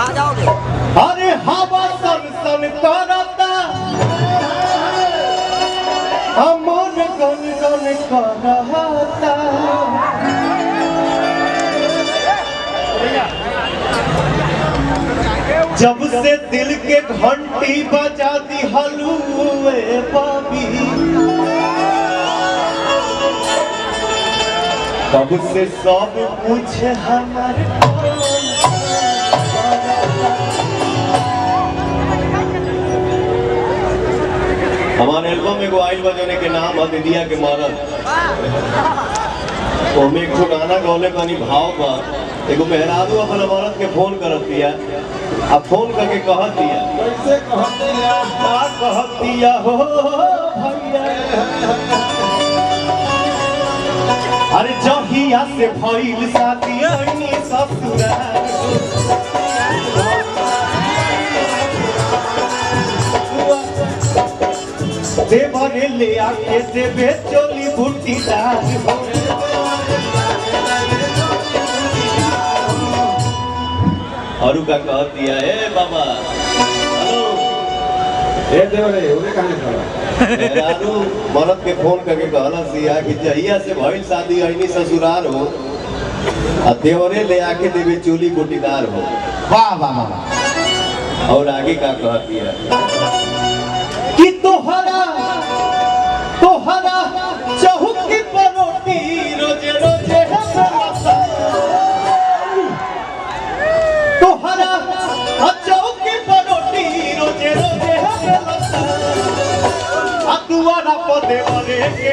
आ जाओगे। अरे हवा सन सन करता मन गन गन करता जब से दिल के घंटी बजा दी हलुए बाबी तब से सब कुछ हमारे हमारे एल्बम एगो आइल बजने के नाम है दिदिया के मरद। ओमे एक गाना गौले बनी भाव पर एगो मेहरारू अपन मरद के फोन करत दिया आ फोन करके कहत दिया कैसे कहत दिया का कहत दिया हो भैया अरे जहिया से भइल शादी ऐनी ससुराल देवरे ले आके देवे चोली बूटीदार और का कह दिया ए बाबा हेलो ए देवरे ओरे कहां खड़ा रानू मरद के फोन करके कहला सिया कि जहिया से भइल शादी ऐनी ससुराल हो आ देवरे ले आके देवे चोली बूटीदार हो। वाह वाह वाह। और आगे का कह दिया कि तोहरा चौकी पर रोटी रोजे रोजे तोहरा चौकी पर रोटी रोजे रोजे दुआरा पर देवरे के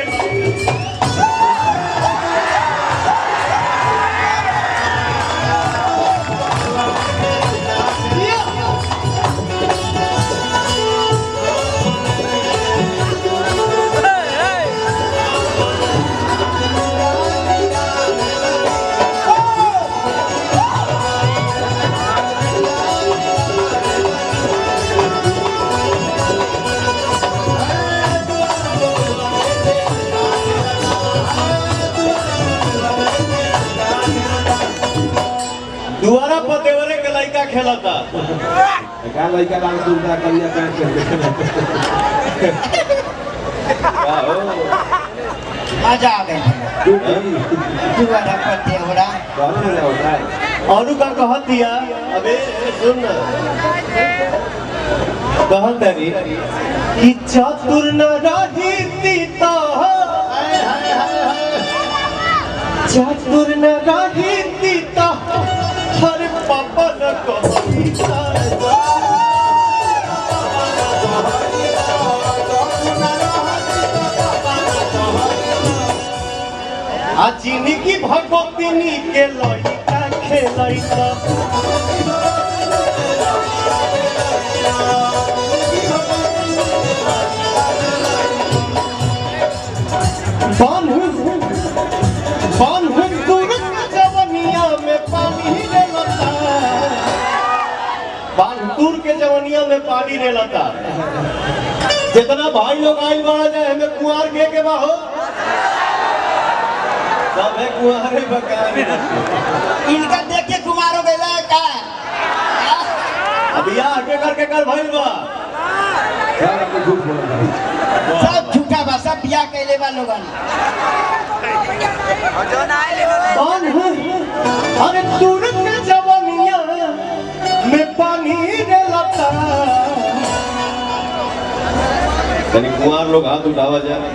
दुआरा पर देवरे के लड़का खेलता का लड़का नाम सुनता कन्या पैंट क्या हो मजा आ गई दुआरा पर देवरा और का कहत दिया अबे सुन कहत रे कि चतुर न रही तो चतुर न रही तो हर पापा न कहती आ जिंदगी भगवती के लइका खेलैता बानपुर के जवनिया में पानी रेलता जितना भाई लोग आइल बड़ा जाए हमें कुंवार के बाहो सब है कुंवारे बकाने इनका देख के कुमार हो गइला का अभी आके करके कर भाई बा सब झूठा बा सब बियाह कैले बा लोगन जो ना आइले अरे दूर के जवनिया में पानी रेलता कहीं कुंवार लोग हाथ उठावा जाए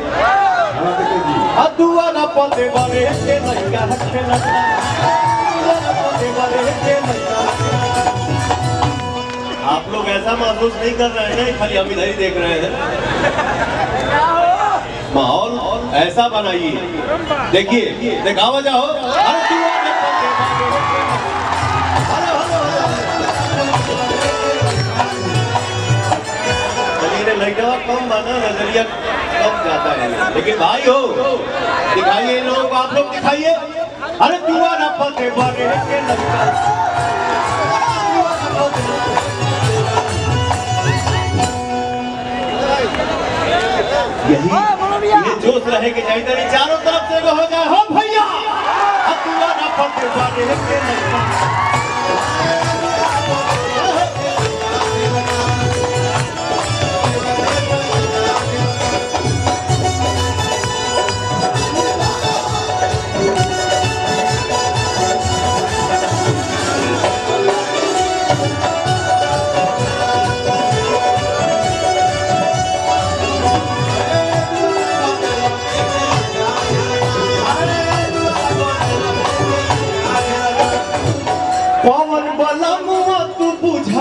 दुआरा पर देवरे के लइका खेलता दुआरा पर देवरे के लइका आप लोग ऐसा महसूस नहीं कर रहे हैं खाली हम इधर ही देख रहे हैं माहौल ऐसा बनाइए देखिए दिखावा जाओ लड़का कम बना नजरिया कम जाता है लेकिन भाई हो दिखाइए इन लोगों को आप लोग दिखाइए अरे दुआरा पर देवरे के लइका यही जोश रहे कि चाहिए चारों तरफ से हो जाए हो भैया अब दुआरा पर देवरे के लइका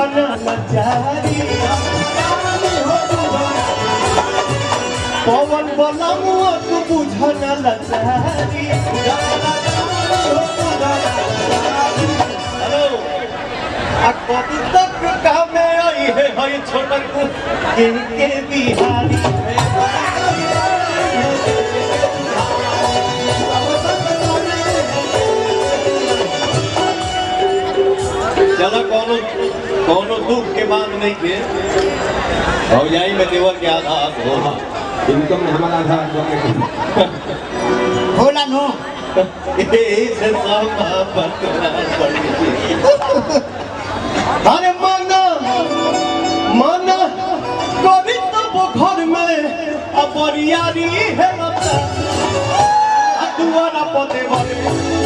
बुझना लाचारी पवन बलमुआ तू बुझना लाचारी हेलो कभी तक काम आई है छोटक के बिहारी चलो कोनो दुख के बाद नहीं के भौजाई में देवर के आधार होगा इनकम में हमारा आधार होला नो यही से सब बरकरार पड़ी अरे माना माना कभी तो वो घर में अब बरियारी है लगता दुआरा पते वाले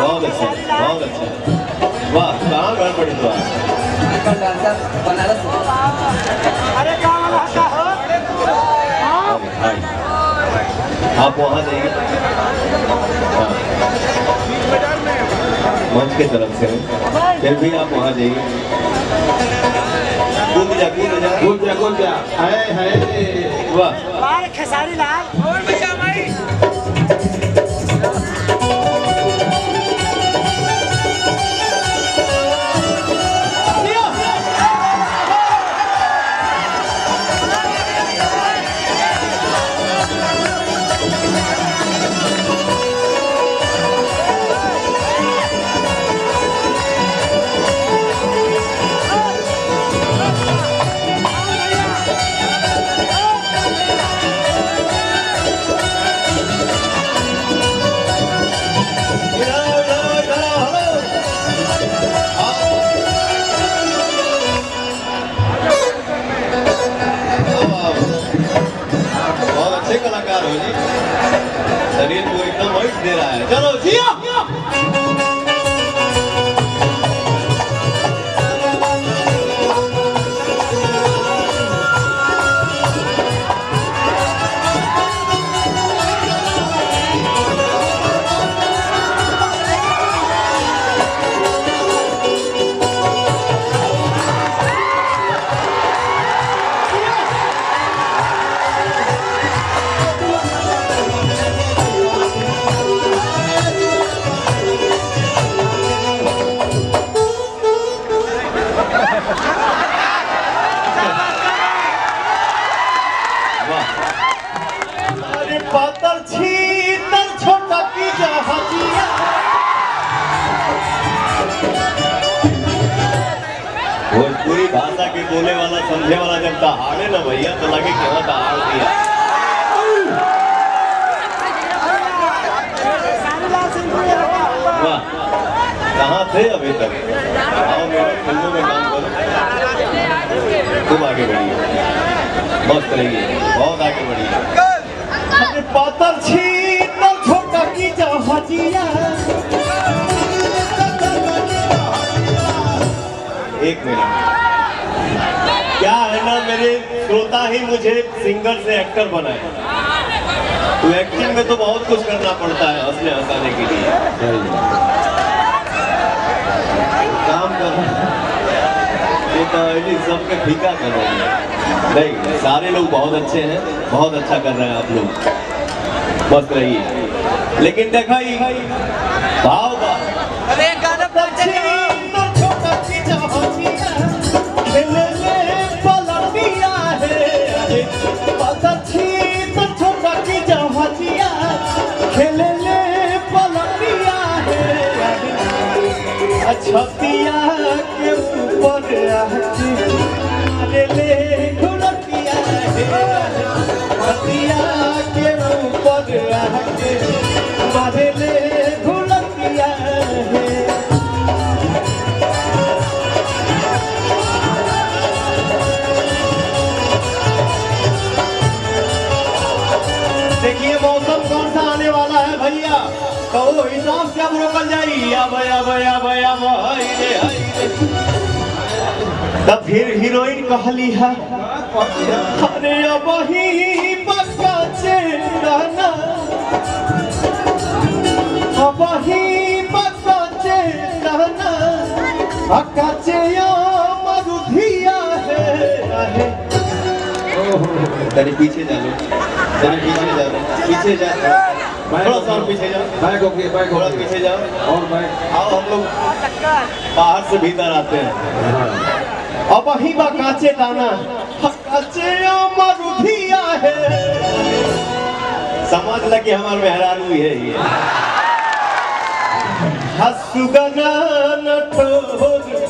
बहुत अच्छा वाह कहाँ घर पड़ी तो बनारस आप वहाँ जाइए मंच की तरफ से फिर भी आप वहाँ जाइए कूद जा वाह खेसारी लाल और बचा भाई कलाकार हो जी शरीर को एकदम वॉइस दे रहा है चलो जिया पातर छीतर छोटा की जहाजिया भोजपुरी भाषा के बोले वाला समझे वाला जब दहाड़े ना भैया तो लगे क्या दहाड़ दिया वाह कहाँ थे अभी तक आओ मेरे फिल्मों में काम करो तुम आगे बढ़िए मस्त रहिए बहुत आगे बढ़िए पातर छीतर छोटा की जहाजिया एक मिनट क्या है ना मेरे श्रोता ही मुझे सिंगर से एक्टर बनाए तो एक्टिंग में तो बहुत कुछ करना पड़ता है हंसने हंसाने के लिए काम कर ये तो सबके फीका कर रहे हैं नहीं सारे लोग बहुत अच्छे हैं बहुत अच्छा कर रहे हैं आप लोग मस्त रहिए लेकिन देखा ही भाव छतिया के ऊपर तो वो हिसाब से हम रोकल जाई अब हाय रे तब फिर हीरोइन कहली है अरे अब ही बक्का चेतना अब ही बक्का चेतना अक्का चेया मरुधिया है तनी पीछे जा लो पीछे जा थोड़ा सा पीछे जाओ थोड़ा पीछे जाओ और बैक आओ हम लोग बाहर से भीतर आते हैं अब ही बा काचे दाना काचे मरुधिया है समझ लगे हमारे मेहरारू है ये हसुगना न ठोर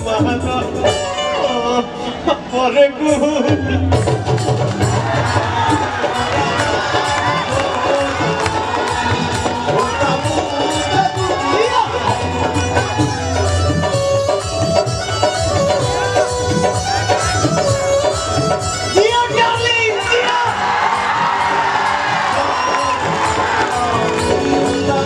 महका और गुह